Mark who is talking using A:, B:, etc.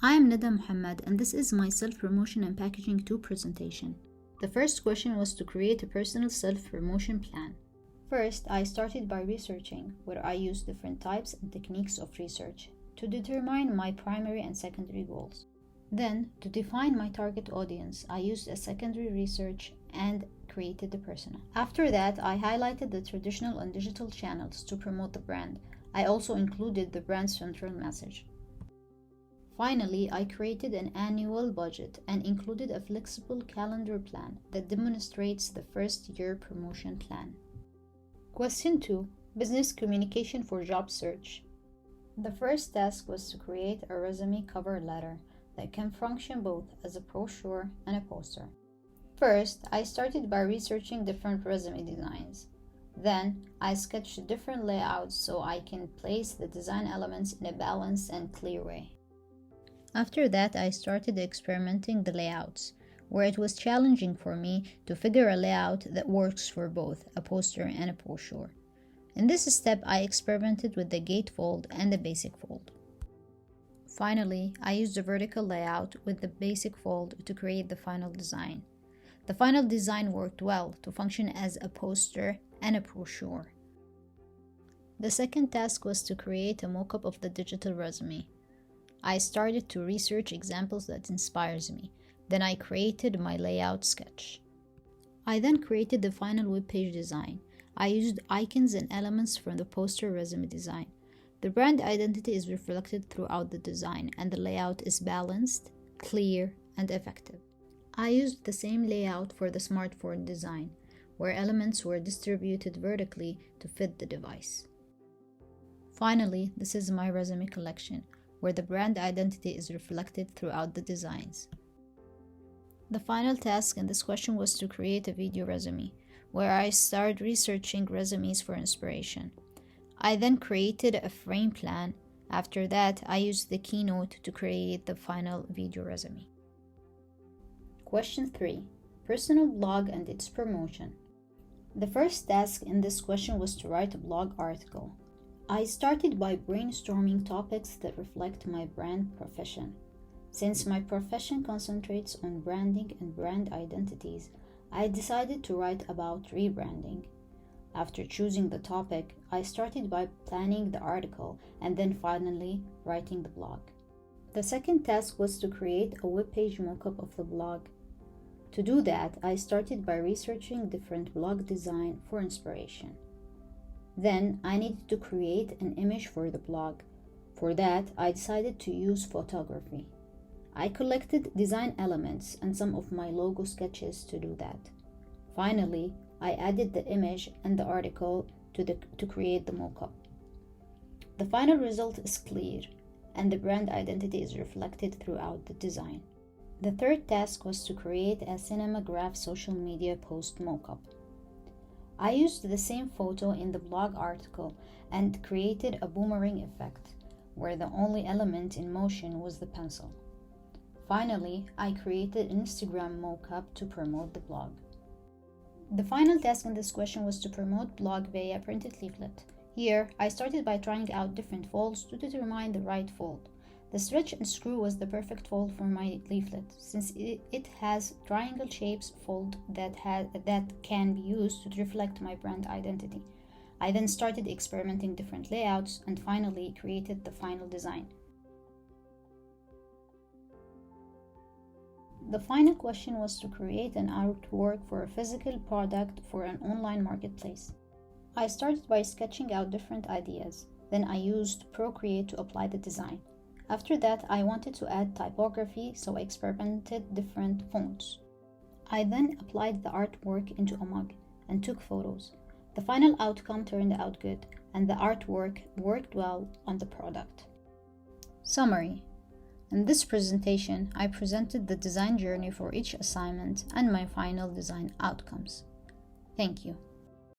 A: I am Nada Muhammad, and this is my Self-Promotion and Packaging 2 presentation. The first question was to create a personal self-promotion plan. First, I started by researching, where I used different types and techniques of research to determine my primary and secondary goals. Then, to define my target audience, I used a secondary research and created the persona. After that, I highlighted the traditional and digital channels to promote the brand. I also included the brand's central message. Finally, I created an annual budget and included a flexible calendar plan that demonstrates the first-year promotion plan. Question 2. Business communication for job search. The first task was to create a resume cover letter that can function both as a brochure and a poster. First, I started by researching different resume designs. Then, I sketched different layouts so I can place the design elements in a balanced and clear way. After that, I started experimenting the layouts, where it was challenging for me to figure a layout that works for both a poster and a brochure. In this step, I experimented with the gatefold and the basic fold. Finally, I used a vertical layout with the basic fold to create the final design. The final design worked well to function as a poster and a brochure. The second task was to create a mock-up of the digital resume. I started to research examples that inspires me. Then I created my layout sketch. I then created the final web page design. I used icons and elements from the poster resume design. The brand identity is reflected throughout the design, and the layout is balanced, clear, and effective. I used the same layout for the smartphone design, where elements were distributed vertically to fit the device. Finally, this is my resume collection, where the brand identity is reflected throughout the designs. The final task in this question was to create a video resume, where I started researching resumes for inspiration. I then created a frame plan. After that, I used the Keynote to create the final video resume. Question 3. Personal blog and its promotion. The first task in this question was to write a blog article. I started by brainstorming topics that reflect my brand profession. Since my profession concentrates on branding and brand identities, I decided to write about rebranding. After choosing the topic, I started by planning the article and then finally writing the blog. The second task was to create a web page mockup of the blog. To do that, I started by researching different blog design for inspiration. Then, I needed to create an image for the blog. For that, I decided to use photography. I collected design elements and some of my logo sketches to do that. Finally, I added the image and the article to create the mockup. The final result is clear, and the brand identity is reflected throughout the design. The third task was to create a Cinemagraph social media post mockup. I used the same photo in the blog article and created a boomerang effect, where the only element in motion was the pencil. Finally, I created an Instagram mockup to promote the blog. The final task in this question was to promote blog via printed leaflet. Here, I started by trying out different folds to determine the right fold. The stretch and screw was the perfect fold for my leaflet, since it has triangle shapes fold that can be used to reflect my brand identity. I then started experimenting different layouts and finally created the final design. The final question was to create an artwork for a physical product for an online marketplace. I started by sketching out different ideas. Then I used Procreate to apply the design. After that, I wanted to add typography, so I experimented different fonts. I then applied the artwork into a mug and took photos. The final outcome turned out good, and the artwork worked well on the product. Summary. In this presentation, I presented the design journey for each assignment and my final design outcomes. Thank you.